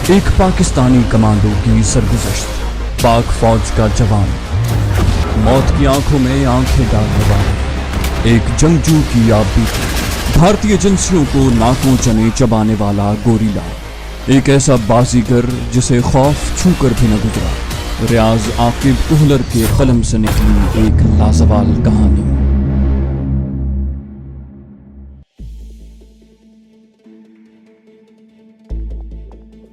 ایک پاکستانی کمانڈو کی سرگزشت، پاک فوج کا جوان، موت کی آنکھوں میں آنکھیں ڈالنے والا ایک جنگجو کی آپ بیتی، بھارتی ایجنسیوں کو ناکوں چنے چبانے والا گوریلا، ایک ایسا بازیگر جسے خوف چھو کر بھی نہ گزرا، ریاض عاقب کوہلر کے قلم سے نکلی ایک لازوال کہانی۔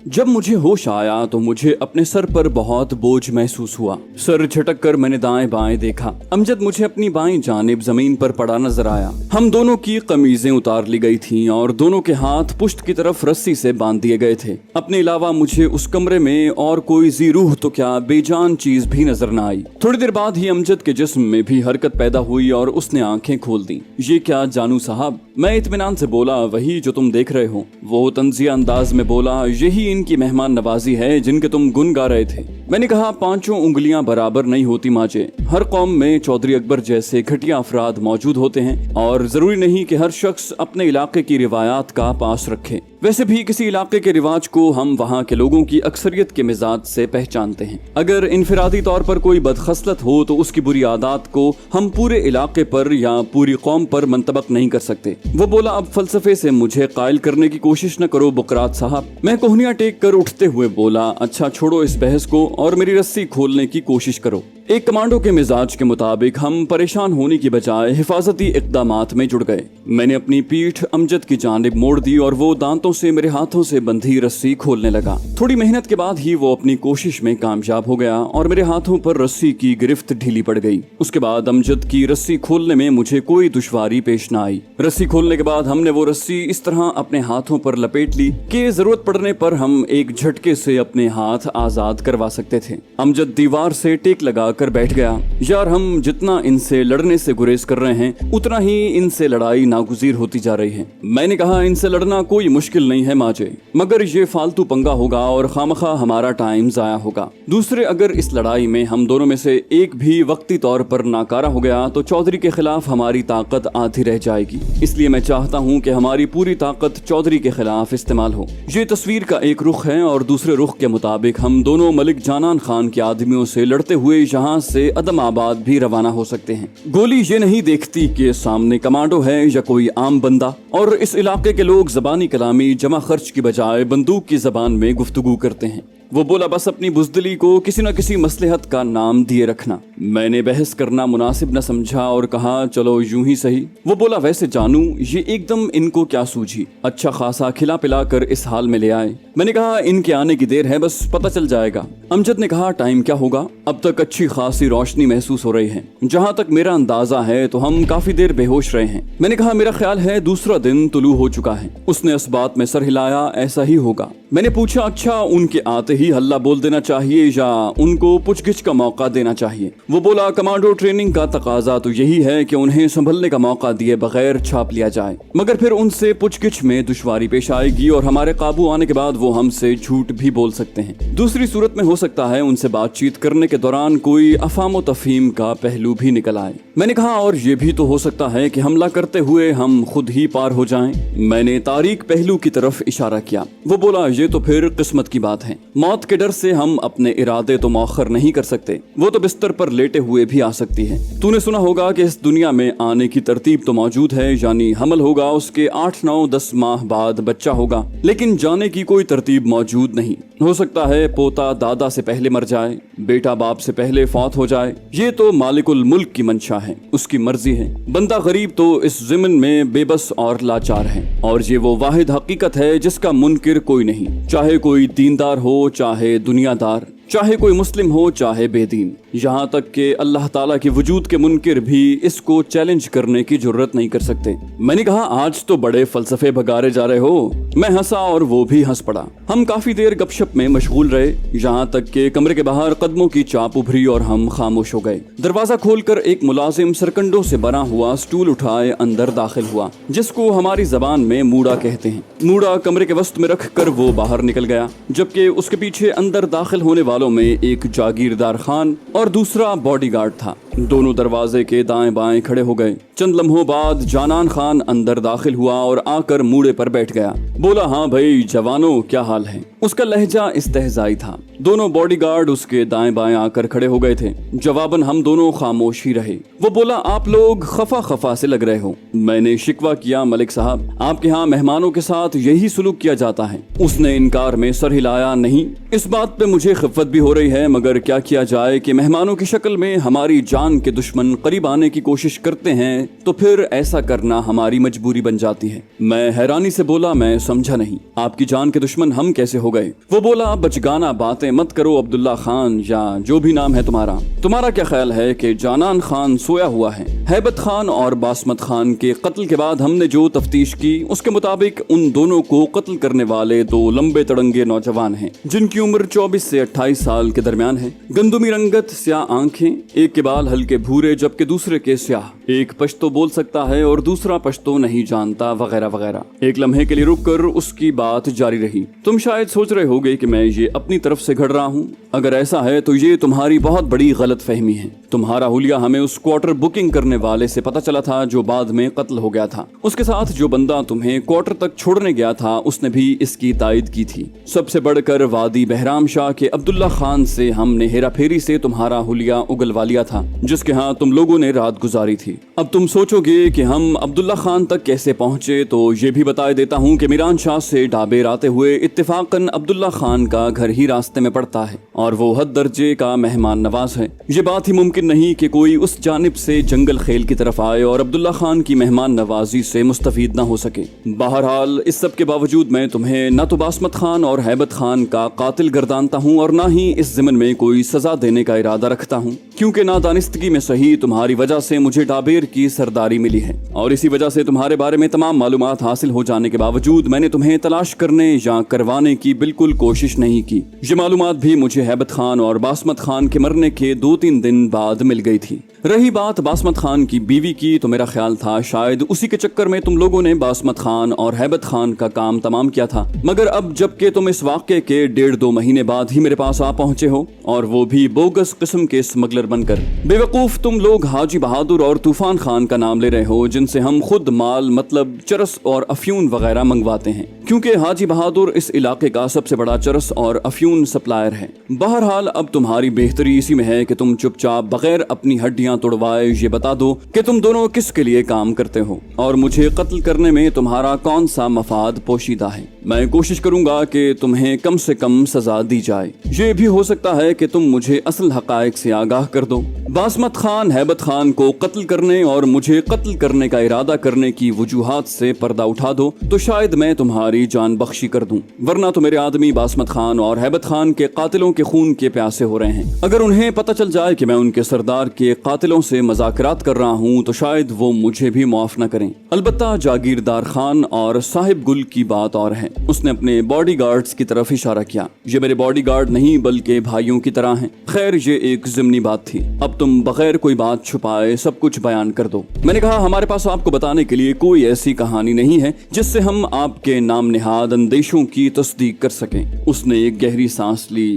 جب مجھے ہوش آیا تو مجھے اپنے سر پر بہت بوجھ محسوس ہوا۔ سر جھٹک کر میں نے دائیں بائیں دیکھا۔ امجد مجھے اپنی بائیں جانب زمین پر پڑا نظر آیا۔ ہم دونوں کی قمیضیں اتار لی گئی تھیں اور دونوں کے ہاتھ پشت کی طرف رسی سے باندھ دیے گئے تھے۔ اپنے علاوہ مجھے اس کمرے میں اور کوئی ذی روح تو کیا بے جان چیز بھی نظر نہ آئی۔ تھوڑی دیر بعد ہی امجد کے جسم میں بھی حرکت پیدا ہوئی اور اس نے آنکھیں کھول دیں۔ یہ کیا جانو صاحب؟ میں اطمینان سے بولا، وہی جو تم دیکھ رہے ہو۔ وہ طنزیہ انداز میں بولا، یہی ان کی مہمان نوازی ہے جن کے تم گن گا رہے تھے۔ میں نے کہا، پانچوں انگلیاں برابر نہیں ہوتی ماجے۔ ہر قوم میں چودھری اکبر جیسے گھٹیا افراد موجود ہوتے ہیں اور ضروری نہیں کہ ہر شخص اپنے علاقے کی روایات کا پاس رکھے۔ ویسے بھی کسی علاقے کے رواج کو ہم وہاں کے لوگوں کی اکثریت کے مزاج سے پہچانتے ہیں۔ اگر انفرادی طور پر کوئی بدخصلت ہو تو اس کی بری عادات کو ہم پورے علاقے پر یا پوری قوم پر منطبق نہیں کر سکتے۔ وہ بولا، اب فلسفے سے مجھے قائل کرنے کی کوشش نہ کرو بقرات صاحب۔ میں کوہنیاں ٹیک کر اٹھتے ہوئے بولا، اچھا چھوڑو اس بحث کو اور میری رسی کھولنے کی کوشش کرو۔ ایک کمانڈو کے مزاج کے مطابق ہم پریشان ہونے کی بجائے حفاظتی اقدامات میں جڑ گئے۔ میں نے اپنی پیٹھ امجد کی جانب موڑ دی اور وہ دانتوں سے میرے ہاتھوں سے بندھی رسی کھولنے لگا۔ تھوڑی محنت کے بعد ہی وہ اپنی کوشش میں کامیاب ہو گیا اور میرے ہاتھوں پر رسی کی گرفت ڈھیلی پڑ گئی۔ اس کے بعد امجد کی رسی کھولنے میں مجھے کوئی دشواری پیش نہ آئی۔ رسی کھولنے کے بعد ہم نے وہ رسی اس طرح اپنے ہاتھوں پر لپیٹ لی کہ ضرورت پڑنے پر ہم ایک جھٹکے سے اپنے ہاتھ آزاد کروا سکتے تھے۔ امجد دیوار سے ٹیک لگا کر بیٹھ گیا۔ یار، ہم جتنا ان سے لڑنے سے گریز کر رہے ہیں اتنا ہی ان سے لڑائی ناگزیر ہوتی جا رہی ہے۔ میں نے کہا، ان سے لڑنا کوئی مشکل نہیں ہے ماجے، مگر یہ فالتو پنگا ہوگا اور خامخواہ ہمارا ٹائم ضائع ہوگا۔ دوسرے، اگر اس لڑائی میں ہم دونوں میں سے ایک بھی وقتی طور پر ناکارہ ہو گیا تو چودھری کے خلاف ہماری طاقت آدھی رہ جائے گی۔ اس لیے میں چاہتا ہوں کہ ہماری پوری طاقت چودھری کے خلاف استعمال ہو۔ یہ تصویر کا ایک رخ ہے اور دوسرے رخ کے مطابق ہم دونوں ملک جانان خان کے آدمیوں سے لڑتے ہوئے یہاں سے عدم آباد بھی روانہ ہو سکتے ہیں۔ گولی یہ نہیں دیکھتی کہ سامنے کمانڈو ہے یا کوئی عام بندہ، اور اس علاقے کے لوگ زبانی کلامی جمع خرچ کی بجائے بندوق کی زبان میں گفتگو کرتے ہیں۔ وہ بولا، بس اپنی بزدلی کو کسی نہ کسی مصلحت کا نام دیے رکھنا۔ میں نے بحث کرنا مناسب نہ سمجھا اور کہا، چلو یوں ہی صحیح۔ وہ بولا، ویسے جانو، یہ ایک دم ان کو کیا سوجھی، اچھا خاصا کھلا پلا کر اس حال میں لے آئے۔ میں نے کہا، ان کے آنے کی دیر ہے، بس پتہ چل جائے گا۔ امجد نے کہا، ٹائم کیا ہوگا؟ اب تک اچھی خاصی روشنی محسوس ہو رہی ہے۔ جہاں تک میرا اندازہ ہے تو ہم کافی دیر بے ہوش رہے ہیں۔ میں نے کہا، میرا خیال ہے دوسرا دن طلوع ہو چکا ہے۔ اس نے اس بات میں سر ہلایا، ایسا ہی ہوگا۔ میں نے پوچھا، اچھا ان کے آتے ہی ہلہ بول دینا چاہیے یا ان کو پوچھ گچھ کا موقع دینا چاہیے؟ وہ بولا، کمانڈو ٹریننگ کا تقاضا تو یہی ہے کہ انہیں سنبھلنے کا موقع دیے بغیر چھاپ لیا جائے، مگر پھر ان سے پوچھ گچھ میں دشواری پیش آئے گی اور ہمارے قابو آنے کے بعد وہ ہم سے جھوٹ بھی بول سکتے ہیں۔ دوسری صورت میں ہو سکتا ہے ان سے بات چیت کرنے کے دوران کوئی افہام و تفہیم کا پہلو بھی نکل آئے۔ میں نے کہا، اور یہ بھی تو ہو سکتا ہے کہ حملہ کرتے ہوئے ہم خود ہی پار ہو جائیں۔ میں نے تاریک پہلو کی طرف اشارہ کیا۔ وہ بولا، یہ تو پھر قسمت کی بات ہے۔ موت کے ڈر سے ہم اپنے ارادے تو مؤخر نہیں کر سکتے، وہ تو بستر پر لیٹے ہوئے بھی آ سکتی ہے۔ تو نے سنا ہوگا کہ اس دنیا میں آنے کی ترتیب تو موجود ہے، یعنی حمل ہوگا، اس کے 8، 9، 10 ماہ بعد بچہ ہوگا، لیکن جانے کی کوئی ترتیب موجود نہیں۔ ہو سکتا ہے پوتا دادا سے پہلے مر جائے، بیٹا باپ سے پہلے فوت ہو جائے۔ یہ تو مالک الملک کی منشا ہے، اس کی مرضی ہے۔ بندہ غریب تو اس ضمن میں بے بس اور لاچار ہے، اور یہ وہ واحد حقیقت ہے جس کا منکر کوئی نہیں، چاہے کوئی دیندار ہو، چاہے دنیا دار، چاہے کوئی مسلم ہو، چاہے بے دین، یہاں تک کہ اللہ تعالیٰ کے وجود کے منکر بھی اس کو چیلنج کرنے کی جرت نہیں کر سکتے۔ میں نے کہا، آج تو بڑے فلسفے بگارے جا رہے ہو۔ میں ہنسا اور وہ بھی ہنس پڑا۔ ہم کافی دیر گپ شپ میں مشغول رہے، یہاں تک کہ کمرے کے باہر قدموں کی چاپ ابھری اور ہم خاموش ہو گئے۔ دروازہ کھول کر ایک ملازم سرکنڈوں سے بنا ہوا سٹول اٹھائے اندر داخل ہوا، جس کو ہماری زبان میں موڑا کہتے ہیں۔ موڑا کمرے کے وسط میں رکھ کر وہ باہر نکل گیا، جبکہ اس کے پیچھے اندر داخل ہونے والوں میں ایک جاگیردار خان اور دوسرا باڈی گارڈ تھا۔ دونوں دروازے کے دائیں بائیں کھڑے ہو گئے۔ चंद लम्हों बाद जानान खान अंदर दाखिल हुआ और आकर मूड़े पर बैठ गया। बोला, हाँ भाई जवानों, क्या हाल है? उसका लहजा इस्तेहज़ाई था। दोनों बॉडीगार्ड उसके दाएं बाएं आकर खड़े हो गए थे। जवाबन हम दोनों खामोश ही रहे। वो बोला, आप लोग खफा खफा से लग रहे हो। मैंने शिकवा किया, मलिक साहब, आपके यहाँ मेहमानों के साथ यही सुलूक किया जाता है। उसने इनकार में सर हिलाया, नहीं, इस बात पे मुझे खिफ़त भी हो रही है, मगर क्या किया जाए कि मेहमानों की शक्ल में हमारी जान के दुश्मन करीब आने की कोशिश करते हैं, तो फिर ऐसा करना हमारी मजबूरी बन जाती है। मैं हैरानी से बोला, मैं समझा नहीं, आपकी जान के दुश्मन हम कैसे हो गए? वो बोला, बचगाना बातें मत करो अब्दुल्ला खान, या जो भी नाम है तुम्हारा क्या ख्याल है कि जानान खान सोया हुआ है? हैबत खान और बासमत खान के कत्ल के बाद हमने जो तफ्तीश की, उसके मुताबिक उन दोनों को कत्ल करने वाले दो लंबे तड़ंगे नौजवान हैं, जिनकी उम्र 24 से 28 साल के दरमियान है। गंदुमी रंगत, स्याह आंखें, एक के बाल हल्के भूरे जबकि दूसरे के स्याह। एक पश्तो बोल सकता है और दूसरा पश्तो नहीं जानता, वगैरह वगैरह। एक लम्हे के लिए रुककर उसकी बात जारी रही। तुम शायद सोच रहे होगे कि मैं ये अपनी तरफ से घड़ रहा हूँ। अगर ऐसा है तो ये तुम्हारी बहुत बड़ी गलत फहमी है। तुम्हारा हुलिया हमें उस क्वार्टर बुकिंग करने वाले से पता चला था जो बाद में कत्ल हो गया था। उसके साथ जो बंदा तुम्हें क्वार्टर तक छोड़ने गया था, उसने भी इसकी तायद की थी। सबसे बढ़कर वादी बहराम शाह के अब्दुल्ला खान से हमने हेरा फेरी से तुम्हारा हुलिया उगलवा लिया था, जिसके यहाँ तुम लोगों ने रात गुजारी थी। अब तुम सोचोगे कि हम अब्दुल्ला खान तक कैसे पहुंचे, तो ये भी बता देता हूँ कि मीरान शाह से डाबेर आते हुए इत्तेफाकन अब्दुल्ला खान का घर ही रास्ते में पड़ता है और वो हद दर्जे का मेहमान नवाज है। ये बात ही मुमकिन नहीं कि कोई उस जानिब से जंगल खेल की तरफ आए और अब्दुल्ला खान की मेहमान नवाजी से मुस्तफीद न हो सके। बहरहाल इस सब के बावजूद मैं तुम्हें न तो बासमत खान और हैबत खान का कातिल गर्दानता हूँ और न ही इस ज़िमन में कोई सजा देने का इरादा रखता हूँ, क्योंकि नादानिस्तगी में सही तुम्हारी वजह से मुझे डाबेर की सरदारी मिली है और इसी वजह से तुम्हारे बारे में तमाम मालूमात हासिल हो जाने के बावजूद मैंने तुम्हें तलाश करने या करवाने की बिल्कुल कोशिश नहीं की। ये मालूमात भी मुझे हैबत खान और बासमत खान के मरने के 2-3 दिन बाद मिल गई थी। रही बात बासमत खान की बीवी की, तो मेरा ख्याल था शायद उसी के चक्कर में तुम लोगों ने बासमत खान और हैबत खान का काम तमाम किया था। मगर अब जबकि तुम इस वाक़े के 1.5-2 महीने बाद ही मेरे पास आ पहुंचे हो, और वो भी बोगस किस्म के स्मगलर बनकर, बेवकूफ तुम लोग हाजी बहादुर और तूफान खान का नाम ले रहे हो, जिनसे हम खुद माल मतलब चरस और अफ्यून वगैरह मंगवाते हैं, क्योंकि हाजी बहादुर इस इलाके का सबसे बड़ा चरस और अफ्यून सप्लायर है। बहरहाल अब तुम्हारी बेहतरी इसी में है कि तुम चुपचाप बगैर अपनी हड्डियां तोड़वाए ये बता दो कि तुम दोनों किसके लिए काम करते हो और मुझे कत्ल करने में तुम्हारा कौन सा मफाद पोशीदा है। मैं कोशिश करूंगा कि तुम्हें कम से कम सजा दी जाए। ये भी हो सकता है कि तुम मुझे असल हकायक से आगाह कर दो। बासमत खान हैबत खान को कत्ल करने और मुझे कत्ल करने का इरादा करने की वजूहात से पर्दा उठा दो तो शायद मैं तुम्हारी जान बख्शी कर दूं, वरना तो मेरे आदमी बासमत खान और हैबत खान के कातिलों के खून के प्यासे हो रहे हैं। अगर उन्हें पता चल जाए कि मैं उनके सरदार के कातिलों से मज़ाकरात कर रहा हूँ तो शायद वो मुझे भी माफ न करें। अलबत्ता जागीरदार खान और साहिब गुल की बात और है। उसने अपने बॉडीगार्ड्स की तरफ इशारा किया। ये मेरे बॉडीगार्ड नहीं बल्कि भाइयों की तरह हैं। खैर ये एक ज़िमनी बात थी। अब तुम बगैर कोई बात छुपाए सब कुछ बयान कर दो। मैंने कहा, हमारे पास आपको बताने के लिए कोई ऐसी कहानी नहीं है जिससे हम आपके नाम निहाद अंदेशों की तस्दीक कर सकें। उसने एक गहरी सांस ली।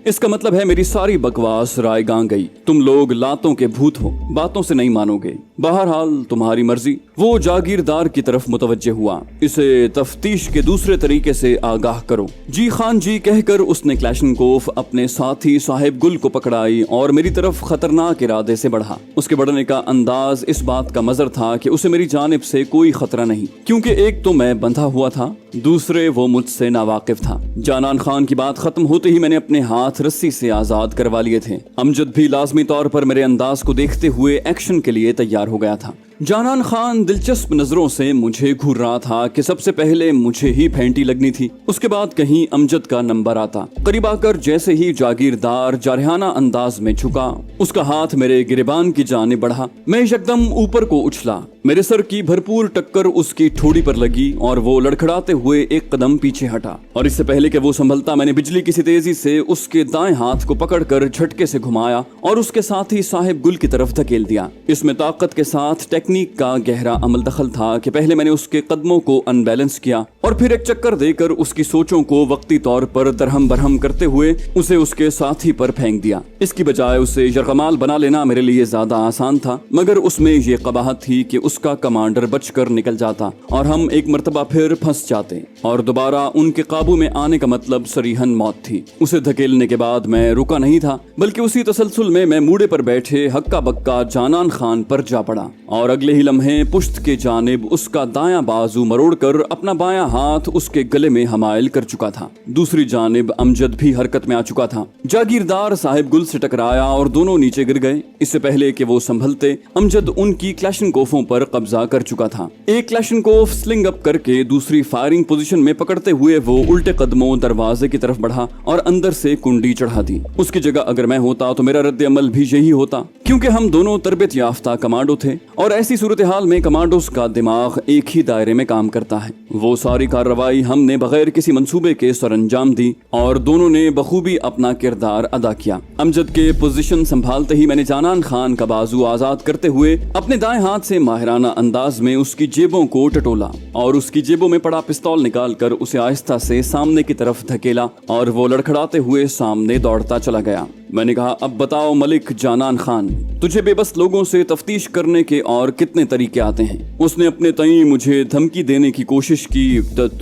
इसका मतलब है मेरी सारी बकवास रायगां गई। तुम लोग लातों के भूत हो, बातों से नहीं मानोगे। बहरहाल तुम्हारी मर्जी। वो जागीरदार की तरफ मुतवज्जे हुआ। इसे तफ्तीश के दूसरे तरीके से आगाह करो। जी खान जी कहकर उसने क्लैशनकोफ अपने साथी साहिब गुल को पकड़ाई और मेरी तरफ खतरनाक इरादे से बढ़ा। उसके बढ़ने का अंदाज इस बात का मजर था कि उसे मेरी जानिब से कोई खतरा नहीं, क्योंकि एक तो मैं बंधा हुआ था, दूसरे वो मुझसे नावाकिफ था। जानान खान की बात खत्म होते ही मैंने अपने हाथ रस्सी से आजाद करवा लिए थे। अमजद भी लाजमी तौर पर मेरे अंदाज को देखते हुए एक्शन के लिए तैयार हो गया था। जानान खान दिलचस्प नजरों से मुझे घूर रहा था कि सबसे पहले मुझे ही फेंटी लगनी थी, उसके बाद कहीं अमजद का नंबर आता। करीब आकर जैसे ही जागीरदार जारहाना अंदाज में झुका, उसका हाथ मेरे गिरबान की जानिब बढ़ा। मैं एकदम ऊपर को उछला। मेरे सर की भरपूर टक्कर उसकी ठोड़ी पर लगी और वो लड़खड़ाते हुए एक कदम पीछे हटा, और इससे पहले कि वो संभलता मैंने बिजली की सी तेजी से उसके दाएं हाथ को पकड़कर झटके से घुमाया और उसके साथ ही साहिब गुल की तरफ धकेल दिया। इसमें ताकत के साथ टेक्निक का गहरा अमल दखल था कि पहले मैंने उसके कदमों को अनबैलेंस किया और फिर एक चक्कर देकर उसकी सोचों को वक्ती तौर पर दरहम बरहम करते हुए उसे उसके साथी पर फेंक दिया। इसकी बजाय उसे यरगमाल बना लेना मेरे लिए ज्यादा आसान था, मगर उसमें ये कबाहत थी कि उसका कमांडर बचकर निकल जाता और हम एक मर्तबा फिर फंस जाते, और दोबारा उनके काबू में आने का मतलब सरीहन मौत थी। उसे धकेलने के बाद मैं रुका नहीं था, बल्कि उसी तसलसल में मैं मूड़े पर बैठे हक्का बक्का जानान खान पर जा पड़ा और अगले ही लम्हे पुश्त के जानिब उसका दायां बाजू मरोड़कर अपना बायां हाथ उसके गले में हमायल कर चुका था। दूसरी जानिब अमजद भी हरकत में आ चुका था। जागीरदार साहिब गुल से टकराया और दोनों नीचे गिर गए। इससे पहले कि वो संभलते, अमजद उनकी क्लैशनकोफों पर कब्जा कर चुका था। एक क्लैशनकोफ स्लिंग अप करके दूसरी फायरिंग पोजीशन में पकड़ते हुए वो उल्टे कदमों दरवाजे की तरफ बढ़ा और अंदर से कुंडी चढ़ा दी। उसकी जगह अगर मैं होता तो मेरा रद्द अमल भी यही होता, क्योंकि हम दोनों तरबियत याफ्ता कमांडो थे और ऐसी सूरत हाल में कमांडोस का दिमाग एक ही दायरे में काम करता है। वो सारी कार्रवाई हमने बगैर किसी मंसूबे के सरअंजाम दी और दोनों ने बखूबी अपना किरदार अदा किया। अमजद के पोजीशन संभालते ही मैंने जानान खान का बाजू आजाद करते हुए अपने दाएं हाथ से माहिराना अंदाज में उसकी जेबों को टटोला और उसकी जेबों में पड़ा पिस्तौल निकालकर उसे आहिस्ता से सामने की तरफ धकेला और वो लड़खड़ाते हुए सामने दौड़ता चला गया। मैंने कहा, अब बताओ मलिक जानान खान, तुझे बेबस लोगों से तफ्तीश करने के और कितने तरीके आते हैं? उसने अपने तई मुझे धमकी देने की कोशिश की,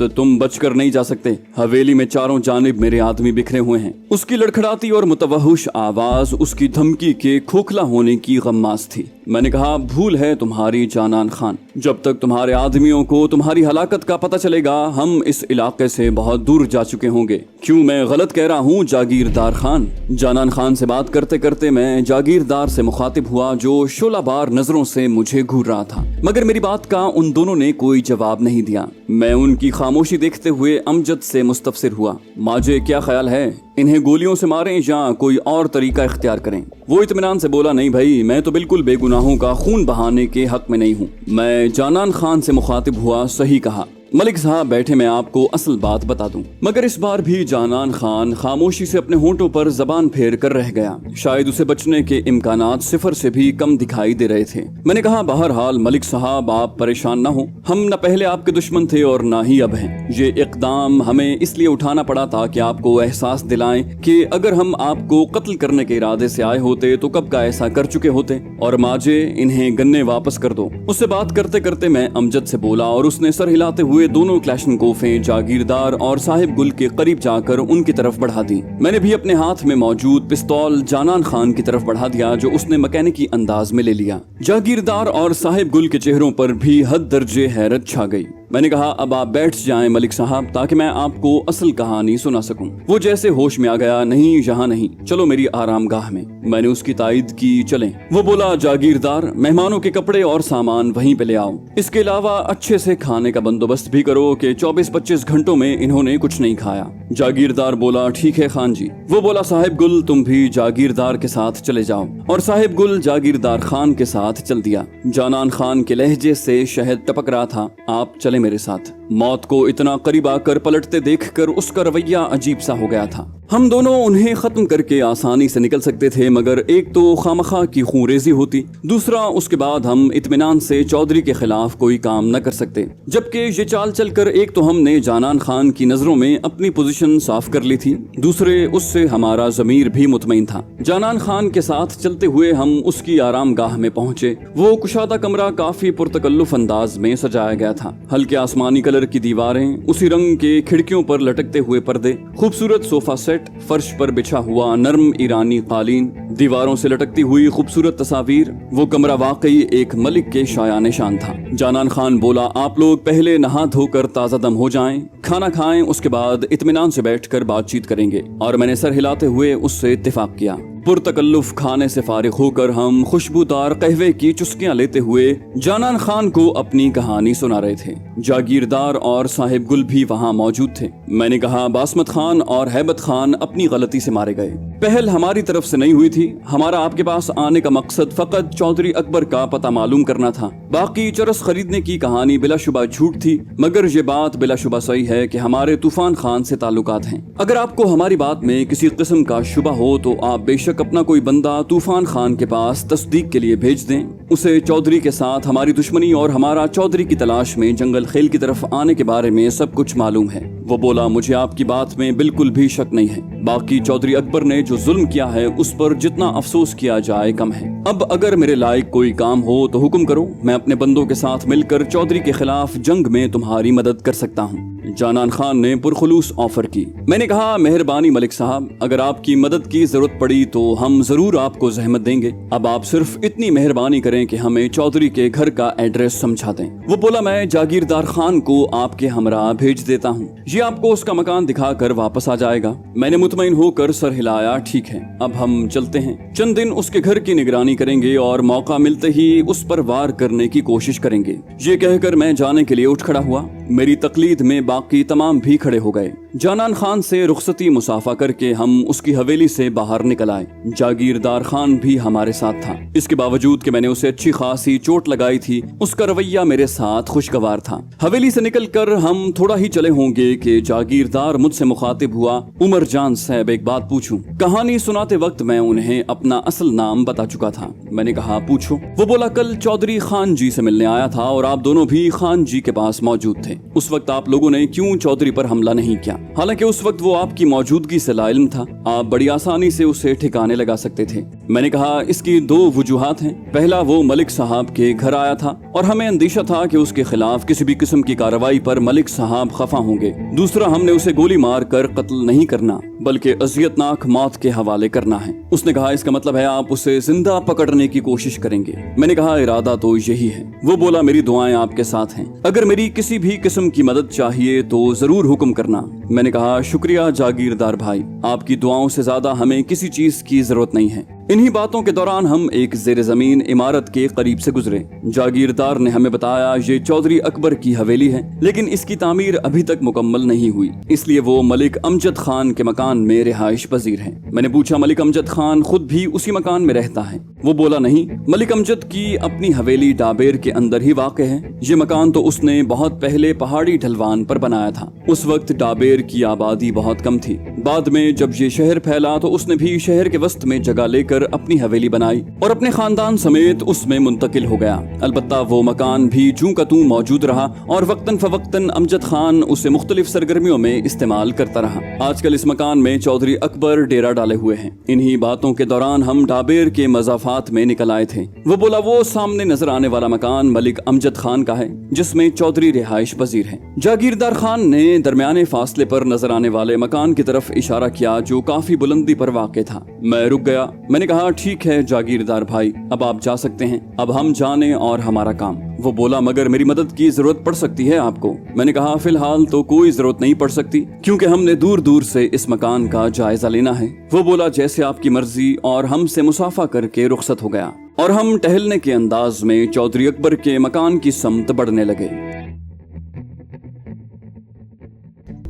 तुम बचकर नहीं जा सकते। हवेली में चारों जानिब मेरे आदमी बिखरे हुए हैं। उसकी लड़खड़ाती और मुतवहुश आवाज उसकी धमकी के खोखला होने की गम्मास थी। मैंने कहा, भूल है तुम्हारी जानान खान, जब तक तुम्हारे आदमियों को तुम्हारी हलाकत का पता चलेगा हम इस इलाके से बहुत दूर जा चुके होंगे। क्यों मैं गलत कह रहा हूँ जागीरदार खान? जानान खान से बात करते करते मैं जागीरदार से मुखातिब हुआ जो शोलाबार नजरों से मुझे घूर रहा था, मगर मेरी बात का उन दोनों ने कोई जवाब नहीं दिया। मैं उनकी खामोशी देखते हुए अमजद से मुस्तफसिर हुआ, माजे क्या ख्याल है, इन्हें गोलियों से मारें या कोई और तरीका इख्तियार करें? वो इत्मीनान से बोला, नहीं भाई, मैं तो बिल्कुल बेगुनाहों का खून बहाने के हक में नहीं हूँ। मैं जानान खान से मुखातिब हुआ, सही कहा मलिक साहब, बैठे मैं आपको असल बात बता दूं। मगर इस बार भी जानान खान खामोशी से अपने होंठों पर जबान फेर कर रह गया। शायद उसे बचने के इम्कानात सिफर से भी कम दिखाई दे रहे थे। मैंने कहा, बहरहाल मलिक साहब, आप परेशान ना हो, हम न पहले आपके दुश्मन थे और ना ही अब हैं। ये इकदाम हमें इसलिए उठाना पड़ा था कि आपको एहसास दिलाएं कि अगर हम आपको कत्ल करने के इरादे से आए होते तो कब का ऐसा कर चुके होते। और माजे, इन्हें गन्ने वापस कर दो। उससे बात करते करते मैं अमजद से बोला और उसने सर हिलाते हुए दोनों क्लैशनकोफें जागीरदार और साहिब गुल के करीब जाकर उनकी तरफ बढ़ा दी। मैंने भी अपने हाथ में मौजूद पिस्तौल जानान खान की तरफ बढ़ा दिया, जो उसने मैकेनिकी अंदाज में ले लिया। जागीरदार और साहिब गुल के चेहरों पर भी हद दर्जे हैरत छा गई। मैंने कहा, अब आप बैठ जाएं मलिक साहब, ताकि मैं आपको असल कहानी सुना सकूं। वो जैसे होश में आ गया, नहीं यहाँ नहीं, चलो मेरी आरामगाह में। मैंने उसकी तायद की, चलें। वो बोला, जागीरदार, मेहमानों के कपड़े और सामान वहीं पे ले आओ। इसके अलावा अच्छे से खाने का बंदोबस्त भी करो कि 24-25 घंटों में इन्होंने कुछ नहीं खाया। जागीरदार बोला, ठीक है खान जी। वो बोला, साहिब गुल, तुम भी जागीरदार के साथ चले जाओ। और साहिब गुल जागीरदार खान के साथ चल दिया। जानान खान के लहजे से शहद टपक रहा था, आप चले मेरे साथ। मौत को इतना करीब आकर पलटते देखकर उसका रवैया अजीब सा हो गया था। हम दोनों उन्हें खत्म करके आसानी से निकल सकते थे, मगर एक तो खामखा की खूंरेजी होती, दूसरा उसके बाद हम इत्मीनान से चौधरी के खिलाफ कोई काम न कर सकते। जबकि ये चाल चलकर एक तो हमने जानान खान की नजरों में अपनी पोजीशन साफ कर ली थी, दूसरे उससे हमारा ज़मीर भी मुतमईन था। जानान खान के साथ चलते हुए हम उसकी आरामगाह में पहुंचे। वो कुशादा कमरा काफी पुरतकल्लुफ अंदाज में सजाया गया था। हल्के आसमानी कलर की दीवारें, उसी रंग के खिड़कियों पर लटकते हुए पर्दे, खूबसूरत सोफा सेट, फर्श पर बिछा हुआ नर्म ईरानी कालीन, दीवारों से लटकती हुई खूबसूरत तस्वीर। वो कमरा वाकई एक मलिक के शायान शान था। जानान खान बोला, आप लोग पहले नहा धोकर ताज़ा दम हो जाएं, खाना खाएं, उसके बाद इत्मीनान से बैठकर बातचीत करेंगे। और मैंने सर हिलाते हुए उससे इत्तेफाक किया। पुरतकल्लुफ खाने से फारिग होकर हम खुशबूदार कहवे की चुस्कियां लेते हुए जानान खान को अपनी कहानी सुना रहे थे। जागीरदार और साहिब गुल भी वहां मौजूद थे। मैंने कहा, बासमत खान और हैबत खान अपनी गलती से मारे गए। पहल हमारी तरफ से नहीं हुई थी। हमारा आपके पास आने का मकसद फकत चौधरी अकबर का पता मालूम करना था। बाकी चरस खरीदने की कहानी बिलाशुबा झूठ थी, मगर ये बात बिलाशुबा सही है कि हमारे तूफान खान से ताल्लुकात हैं। अगर आपको हमारी बात में किसी किस्म का शुबा हो तो आप बेशक अपना कोई बंदा तूफान खान के पास तस्दीक के लिए भेज दें। उसे चौधरी के साथ हमारी दुश्मनी और हमारा चौधरी की तलाश में जंगल खेल की तरफ आने के बारे में सब कुछ मालूम है। वो बोला, मुझे आपकी बात में बिल्कुल भी शक नहीं है। बाकी चौधरी अकबर ने जो जुल्म किया है उस पर जितना अफसोस किया जाए कम है। अब अगर मेरे लायक कोई काम हो तो हुक्म करो, मैं अपने बंदों के साथ मिलकर चौधरी के खिलाफ जंग में तुम्हारी मदद कर सकता हूँ। जानान खान ने पुरखुलूस ऑफर की। मैंने कहा, मेहरबानी मलिक साहब, अगर आपकी मदद की जरूरत पड़ी तो हम जरूर आपको जहमत देंगे। अब आप सिर्फ इतनी मेहरबानी करें कि हमें चौधरी के घर का एड्रेस समझा दें। वो बोला, मैं जागीरदार खान को आपके हमरा भेज देता हूँ, ये आपको उसका मकान दिखाकर वापस आ जाएगा। मैंने मुतमईन होकर सर हिलाया, ठीक है, अब हम चलते हैं। चंद दिन उसके घर की निगरानी करेंगे और मौका मिलते ही उस पर वार करने की कोशिश करेंगे। ये कहकर मैं जाने के लिए उठ खड़ा हुआ। मेरी तकलीद में बाकी तमाम भी खड़े हो गए। जानान खान से रुखसती मुसाफा करके हम उसकी हवेली से बाहर निकल आए। जागीरदार खान भी हमारे साथ था। इसके बावजूद कि मैंने उसे अच्छी खासी चोट लगाई थी, उसका रवैया मेरे साथ खुशगवार था। हवेली से निकलकर हम थोड़ा ही चले होंगे कि जागीरदार मुझसे मुखातिब हुआ, उमर जान साहब, एक बात पूछूं? कहानी सुनाते वक्त मैं उन्हें अपना असल नाम बता चुका था। मैंने कहा, पूछो। वो बोला, कल चौधरी खान जी से मिलने आया था और आप दोनों भी खान जी के पास मौजूद थे। उस वक्त आप लोगों ने क्यों चौधरी पर हमला नहीं किया? हालांकि उस वक्त वो आपकी मौजूदगी से लाइल्म था, आप बड़ी आसानी से उसे ठिकाने लगा सकते थे। मैंने कहा, इसकी दो वजूहात हैं। पहला, वो मलिक साहब के घर आया था और हमें अंदेशा था कि उसके खिलाफ किसी भी किस्म की कार्रवाई पर मलिक साहब खफा होंगे। दूसरा, हमने उसे गोली मार कर कत्ल नहीं करना बल्कि अजियतनाक मौत के हवाले करना है। उसने कहा, इसका मतलब है आप उसे जिंदा पकड़ने की कोशिश करेंगे। मैंने कहा, इरादा तो यही है। वो बोला, मेरी दुआएं आपके साथ हैं, अगर मेरी किसी भी किस्म की मदद चाहिए तो जरूर हुक्म करना। मैंने कहा, शुक्रिया जागीरदार भाई, आपकी दुआओं से ज्यादा हमें किसी चीज की जरूरत नहीं है। इन्हीं बातों के दौरान हम एक जेर जमीन इमारत के करीब से गुजरे। जागीरदार ने हमें बताया, ये चौधरी अकबर की हवेली है, लेकिन इसकी तामीर अभी तक मुकम्मल नहीं हुई, इसलिए वो मलिक अमजद खान के मकान में रिहाइश पजीर है। मैंने पूछा, मलिक अमजद खान खुद भी उसी मकान में रहता है? वो बोला, नहीं, मलिक अमजद की अपनी हवेली डाबेर के अंदर ही वाक़ है। ये मकान तो उसने बहुत पहले पहाड़ी ढलवान पर बनाया था। उस वक्त डाबेर की आबादी बहुत कम थी। बाद में जब ये शहर फैला तो उसने भी शहर के वस्त में जगह लेकर अपनी हवेली बनाई और अपने खानदान समेत उसमें मुंतकिल हो गया। अलबत्ता वो मकान भी जूं का तूं मौजूद रहा और वक्तन फवक्तन अमजद खान उसे मुख्तलिफ सरगर्मियों में इस्तेमाल करता रहा। आजकल इस मकान में चौधरी अकबर डेरा डाले हुए हैं। इन्हीं बातों के दौरान हम डाबेर के मज़ाफात में निकल आए थे। वो बोला, वो सामने नजर आने वाला मकान मलिक अमजद खान का है, जिसमें चौधरी रिहाइश पजीर है। जागीरदार खान ने दरमियाने फासले पर नजर आने वाले मकान की तरफ इशारा किया, जो काफी बुलंदी पर वाक़ था। मैं रुक गया। मैंने कहा, ठीक है जागीरदार भाई, अब आप जा सकते हैं, अब हम जाने और हमारा काम। वो बोला, मगर मेरी मदद की जरूरत पड़ सकती है आपको? मैंने कहा, फिलहाल तो कोई जरूरत नहीं पड़ सकती, क्योंकि हमने दूर दूर से इस मकान का जायजा लेना है। वो बोला, जैसे आपकी मर्जी, और हमसे मुसाफा करके रुखसत हो गया और हम टहलने के अंदाज में चौधरी अकबर के मकान की समत बढ़ने लगे।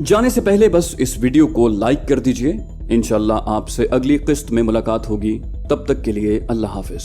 जाने से पहले बस इस वीडियो को लाइक कर दीजिए। इंशाल्लाह आपसे अगली किस्त में मुलाकात होगी। तब तक के लिए अल्लाह हाफिज।